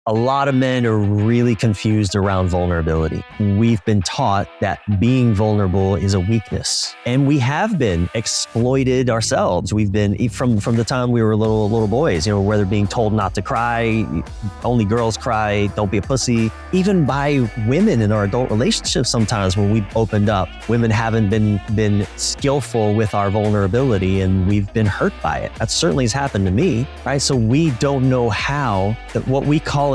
A lot of men are really confused around vulnerability. We've been taught that being vulnerable is a weakness, and we have been exploited ourselves. We've been from the time we were little boys, whether being told not to cry, only girls cry, don't be a pussy, even by women in our adult relationships. Sometimes when we've opened up, women haven't been skillful with our vulnerability, and we've been hurt by it. That certainly has happened to me, right? So we don't know how. What we call it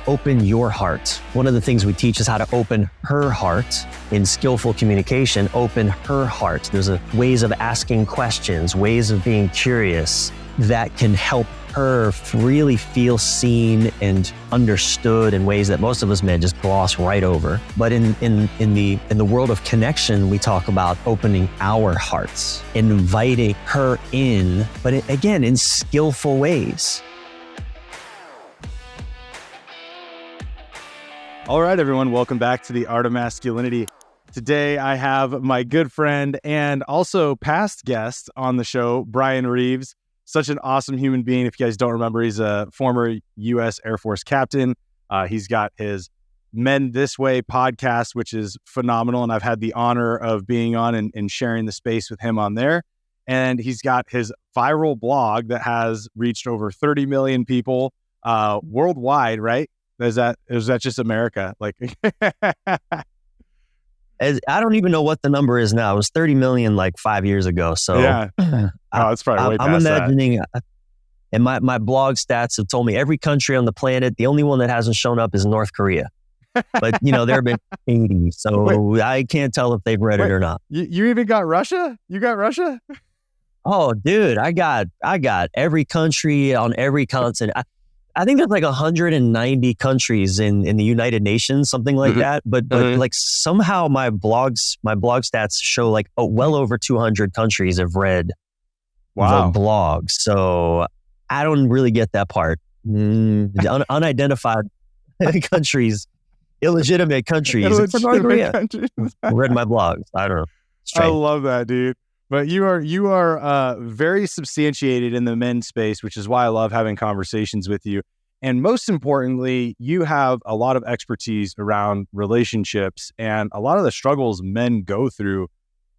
open your heart. One of the things we teach is how to open her heart in skillful communication. Open her heart. There's ways of asking questions, ways of being curious that can help her really feel seen and understood in ways that most of us men just gloss right over. But in the world of connection, we talk about opening our hearts, inviting her in, but again, in skillful ways. All right, everyone, welcome back to the Art of Masculinity. Today, I have my good friend and also past guest on the show, Bryan Reeves. Such an awesome human being. If you guys don't remember, he's a former U.S. Air Force captain. He's got his Men This Way podcast, which is phenomenal, and I've had the honor of being on and sharing the space with him on there. And he's got his viral blog that has reached over 30 million people worldwide, right? Is that just America? Like, I don't even know what the number is now. It was 30 million like 5 years ago. So yeah, it's probably way past I'm imagining, and my blog stats have told me every country on the planet, the only one that hasn't shown up is North Korea. But there have been 80, so wait, I can't tell if they've read it or not. You even got Russia? You got Russia? Oh, dude, I got every country on every continent. I think there's like 190 countries in the United Nations, something like that. But like somehow my blog stats show like well over 200 countries have read the blog. So I don't really get that part. Unidentified countries, illegitimate countries. Read my blogs. I don't know. I love that, dude. But you are very substantiated in the men's space, which is why I love having conversations with you. And most importantly, you have a lot of expertise around relationships and a lot of the struggles men go through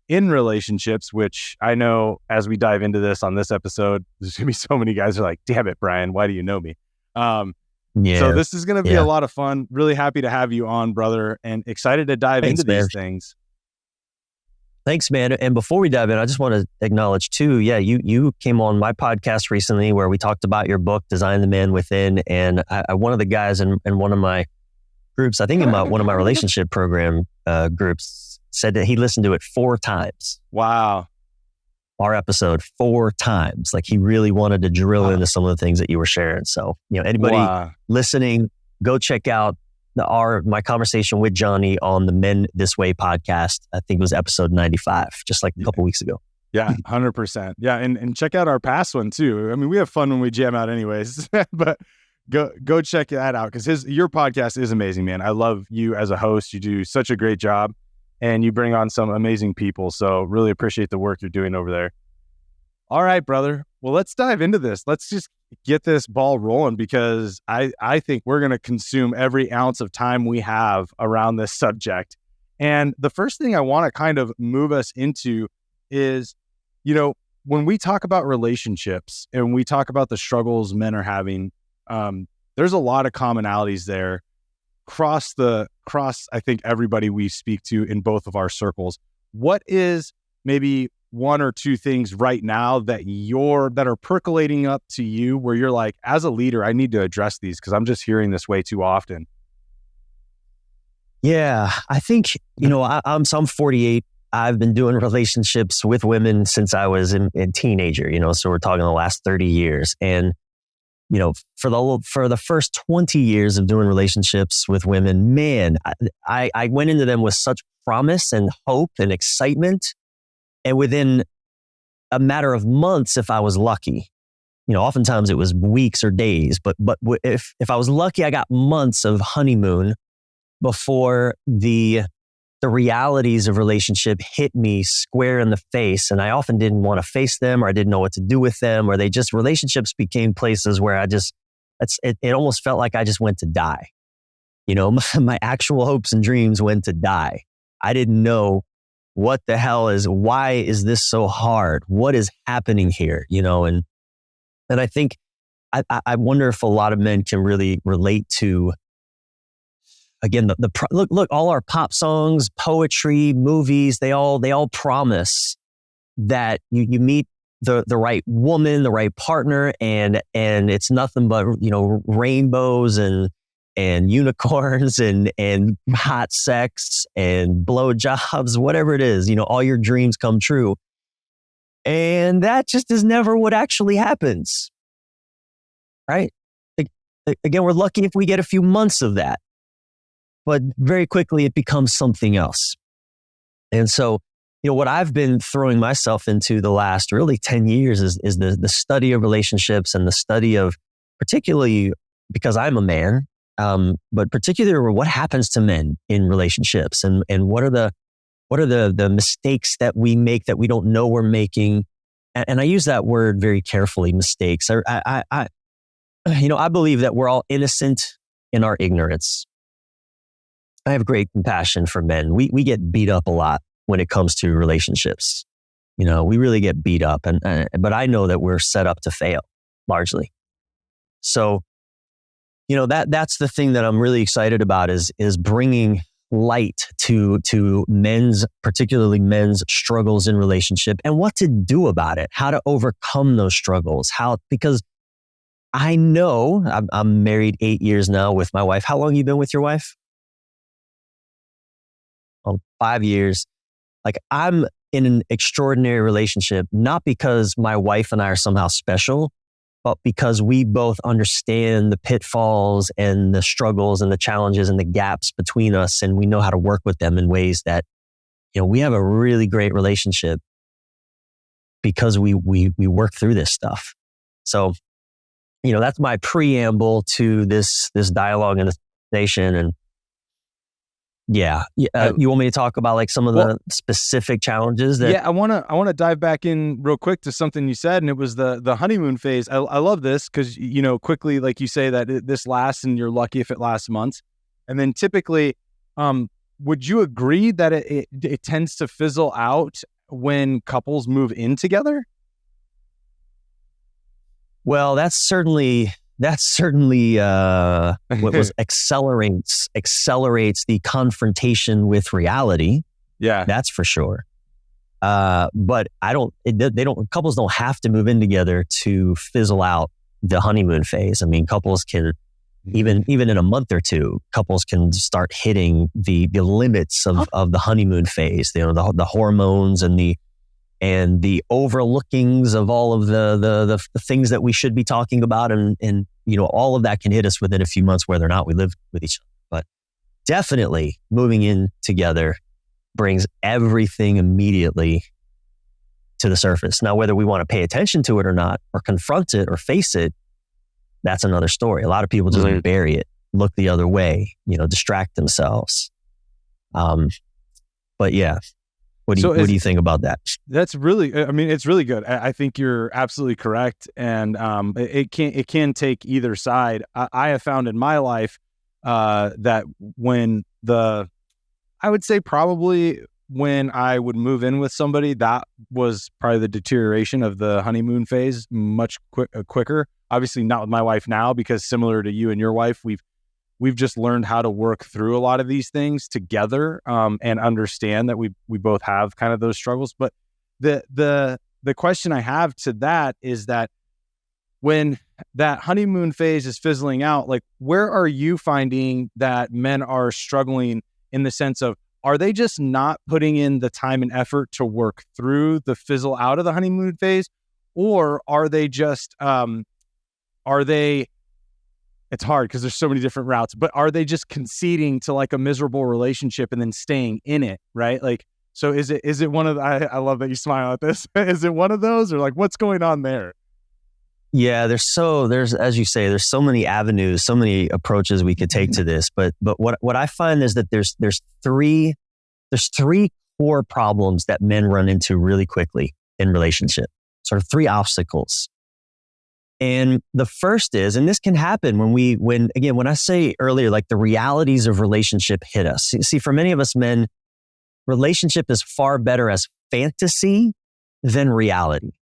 in relationships, which I know as we dive into this on this episode, there's going to be so many guys who are like, damn it, Bryan, why do you know me? So this is going to be a lot of fun. Really happy to have you on, brother, and excited to dive into these things. Thanks, man. And before we dive in, I just want to acknowledge too, you came on my podcast recently where we talked about your book, Design the Man Within. And one of the guys in one of my groups, I think in one of my relationship program groups, said that he listened to it 4 times. Wow. Our episode 4 times. Like he really wanted to drill into some of the things that you were sharing. So, anybody listening, go check out my conversation with Johnny on the Men This Way podcast. I think it was episode 95, just like a couple weeks ago. Yeah, 100%. Yeah, and check out our past one too. I mean, we have fun when we jam out anyways, but go check that out because your podcast is amazing, man. I love you as a host. You do such a great job and you bring on some amazing people. So really appreciate the work you're doing over there. All right, brother. Well, let's dive into this. Let's just get this ball rolling because I think we're going to consume every ounce of time we have around this subject. And the first thing I want to kind of move us into is, when we talk about relationships and we talk about the struggles men are having, there's a lot of commonalities there across I think everybody we speak to in both of our circles. What is maybe 1 or 2 things right now that are percolating up to you where you're like, as a leader, I need to address these because I'm just hearing this way too often? Yeah, I think, I'm 48. I've been doing relationships with women since I was a teenager, so we're talking the last 30 years. And, for the first 20 years of doing relationships with women, man, I went into them with such promise and hope and excitement. And within a matter of months, if I was lucky, oftentimes it was weeks or days, but if I was lucky, I got months of honeymoon before the realities of relationship hit me square in the face. And I often didn't want to face them, or I didn't know what to do with them, or relationships became places where I just it almost felt like I just went to die. You know, my actual hopes and dreams went to die. I didn't know what the hell why is this so hard? What is happening here? You know, and I think, I wonder if a lot of men can really relate to, again, look, all our pop songs, poetry, movies, they all promise that you meet the right woman, the right partner, and it's nothing but, you know, rainbows and unicorns and hot sex and blowjobs, whatever it is, you know, all your dreams come true. And that just is never what actually happens. Right? Again, we're lucky if we get a few months of that, but very quickly it becomes something else. And so, you know, what I've been throwing myself into the last really 10 years is the study of relationships, and the study of, particularly because I'm a man, but particularly what happens to men in relationships, and what are the mistakes that we make that we don't know we're making. And I use that word very carefully, mistakes. I believe that we're all innocent in our ignorance. I have great compassion for men. We get beat up a lot when it comes to relationships. You know, we really get beat up, but I know that we're set up to fail largely. So, you know, that's the thing that I'm really excited about is bringing light to particularly men's struggles in relationship, and what to do about it, how to overcome those struggles, because I know I'm married 8 years now with my wife. How long have you been with your wife? 5 years. Like, I'm in an extraordinary relationship, not because my wife and I are somehow special, but because we both understand the pitfalls and the struggles and the challenges and the gaps between us, and we know how to work with them in ways that, you know, we have a really great relationship because we work through this stuff. So, you know, that's my preamble to this dialogue and this conversation. And you want me to talk about like some of the specific challenges that? Yeah, I want to dive back in real quick to something you said, and it was the honeymoon phase. I love this because, you know, quickly, like you say, that this lasts, and you're lucky if it lasts months. And then typically, would you agree that it tends to fizzle out when couples move in together? Well, that's certainly what was accelerates the confrontation with reality. Yeah, that's for sure. But couples don't have to move in together to fizzle out the honeymoon phase. I mean, couples can even in a month or two, couples can start hitting the limits of the honeymoon phase. You know, the hormones and the overlookings of all of the things that we should be talking about, and you know, all of that can hit us within a few months, whether or not we live with each other. But definitely moving in together brings everything immediately to the surface. Now, whether we want to pay attention to it or not, or confront it or face it, that's another story. A lot of people just bury it, look the other way, you know, distract themselves. But yeah. What do you think about that? That's really, I mean, it's really good. I think you're absolutely correct. And it can take either side. I have found in my life that I would say probably when I would move in with somebody, that was probably the deterioration of the honeymoon phase much quicker. Obviously not with my wife now, because similar to you and your wife, we've just learned how to work through a lot of these things together, and understand that we both have kind of those struggles. But the question I have to that is that when that honeymoon phase is fizzling out, like, where are you finding that men are struggling, in the sense of, are they just not putting in the time and effort to work through the fizzle out of the honeymoon phase? Or are they just, it's hard because there's so many different routes, but are they just conceding to like a miserable relationship and then staying in it, right? Like, so is it one of the, I love that you smile at this. Is it one of those, or like, what's going on there? Yeah, there's, as you say, there's so many avenues, so many approaches we could take to this. But what I find is that there's three core problems that men run into really quickly in relationship, sort of three obstacles. And the first is, and this can happen when I say earlier, like the realities of relationship hit us. See, for many of us men, relationship is far better as fantasy than reality.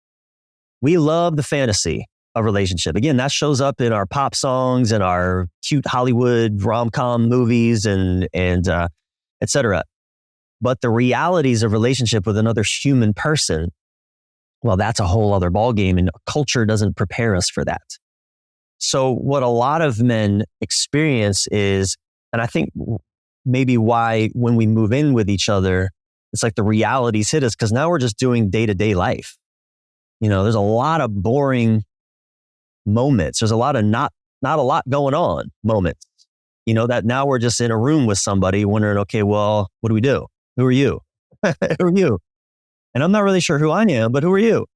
We love the fantasy of relationship. Again, that shows up in our pop songs and our cute Hollywood rom-com movies and et cetera. But the realities of relationship with another human person, well, that's a whole other ballgame, and culture doesn't prepare us for that. So what a lot of men experience is, and I think maybe why when we move in with each other, it's like the realities hit us because now we're just doing day-to-day life. There's a lot of boring moments. There's a lot of not a lot going on moments. That now we're just in a room with somebody wondering, okay, well, what do we do? Who are you? Who are you? And I'm not really sure who I am, but who are you?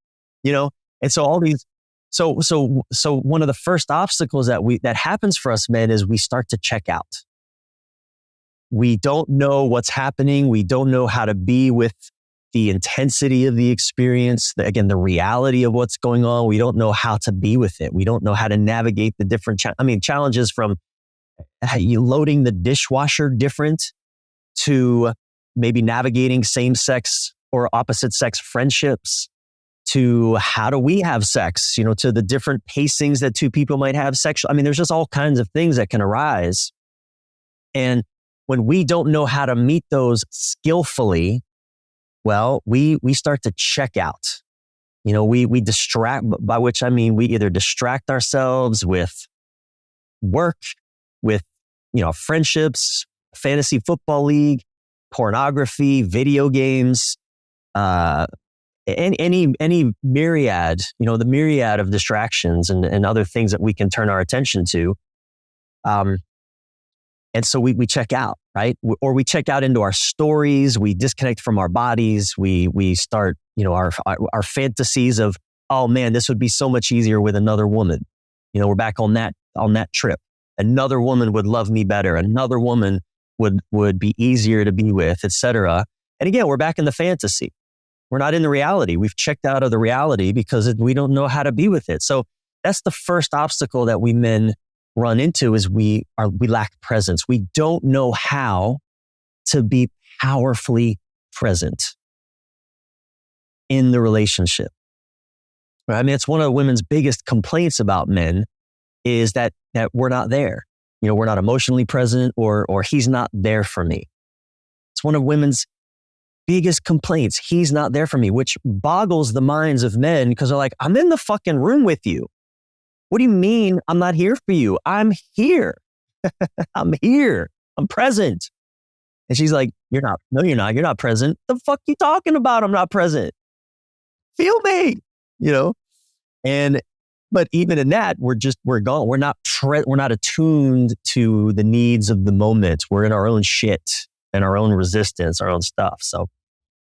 And so all these, so one of the first obstacles that happens for us men is we start to check out. We don't know what's happening. We don't know how to be with the intensity of the experience. Again, the reality of what's going on. We don't know how to be with it. We don't know how to navigate the different, challenges from you loading the dishwasher different to maybe navigating same-sex or opposite-sex friendships to how do we have sex, to the different pacings that two people might have sexual. There's just all kinds of things that can arise. And when we don't know how to meet those skillfully, well, we start to check out. We distract, by which I mean we either distract ourselves with work, with, friendships, fantasy football league, pornography, video games, any myriad, the myriad of distractions and other things that we can turn our attention to. And so we check out, right? Or we check out into our stories. We disconnect from our bodies. We start, our fantasies of, oh man, this would be so much easier with another woman. We're back on that trip. Another woman would love me better. Another woman would be easier to be with, etc. And again, we're back in the fantasy. We're not in the reality. We've checked out of the reality because we don't know how to be with it. So that's the first obstacle that we men run into is we lack presence. We don't know how to be powerfully present in the relationship. Right? It's one of women's biggest complaints about men is that we're not there. We're not emotionally present or he's not there for me. It's one of women's biggest complaints. He's not there for me, which boggles the minds of men because they're like, I'm in the fucking room with you. What do you mean I'm not here for you? I'm here. I'm here. I'm present. And she's like, you're not. No, you're not. You're not present. The fuck you talking about? I'm not present. Feel me, but even in that, we're gone. We're not attuned to the needs of the moment. We're in our own shit and our own resistance, our own stuff. So,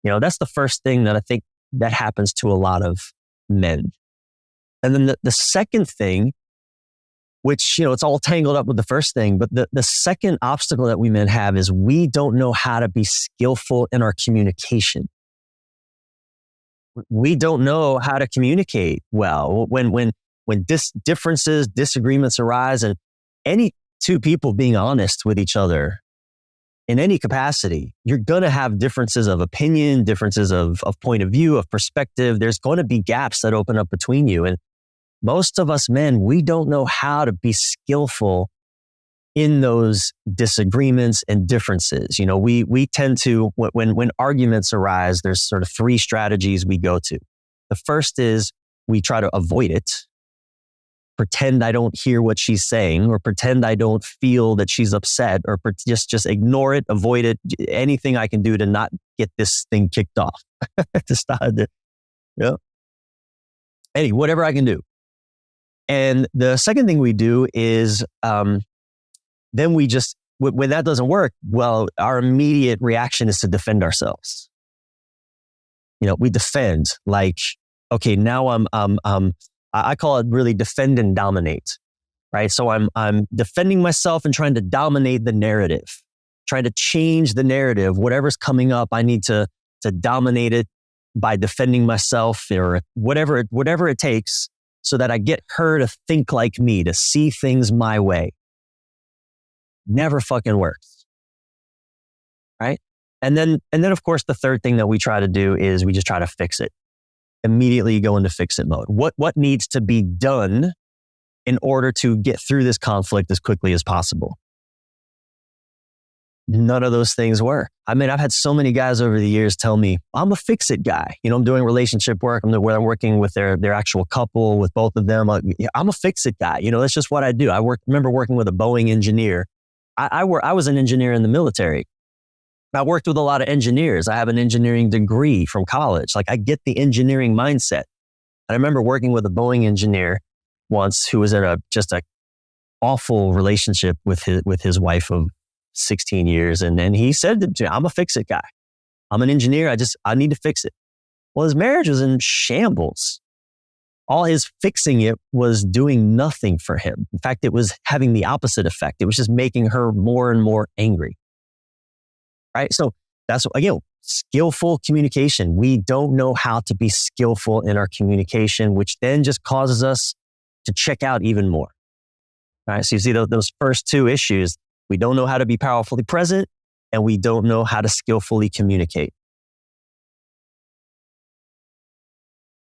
that's the first thing that I think that happens to a lot of men. And then the second thing, which, it's all tangled up with the first thing, but the second obstacle that we men have is we don't know how to be skillful in our communication. We don't know how to communicate well when differences, disagreements arise, and any two people being honest with each other in any capacity, you're going to have differences of opinion, differences of point of view, of perspective. There's going to be gaps that open up between you. And most of us men, we don't know how to be skillful in those disagreements and differences. We tend to, when arguments arise, there's sort of three strategies we go to. The first is we try to avoid it, pretend I don't hear what she's saying, or pretend I don't feel that she's upset, or just ignore it, avoid it, anything I can do to not get this thing kicked off. To start, whatever I can do. And the second thing we do is, then we just, when that doesn't work, well, our immediate reaction is to defend ourselves. We defend like, okay, now I call it really defend and dominate, right? So I'm defending myself and trying to dominate the narrative, trying to change the narrative. Whatever's coming up, I need to dominate it by defending myself or whatever it takes so that I get her to think like me, to see things my way. Never fucking works. Right? And then of course, the third thing that we try to do is we just try to fix it. Immediately go into fix it mode. What needs to be done in order to get through this conflict as quickly as possible? None of those things work. I mean, I've had so many guys over the years tell me, I'm a fix-it guy. I'm doing relationship work. I'm working with their actual couple, with both of them. I'm a fix-it guy. That's just what I do. Remember working with a Boeing engineer. I was an engineer in the military. I worked with a lot of engineers. I have an engineering degree from college. Like, I get the engineering mindset. And I remember working with a Boeing engineer once who was in just a awful relationship with his wife of 16 years. And then he said to me, I'm a fix-it guy. I'm an engineer. I need to fix it. Well, his marriage was in shambles. All his fixing it was doing nothing for him. In fact, it was having the opposite effect. It was just making her more and more angry. Right? So that's, again, skillful communication. We don't know how to be skillful in our communication, which then just causes us to check out even more. All right? So you see those first two issues. We don't know how to be powerfully present, and we don't know how to skillfully communicate.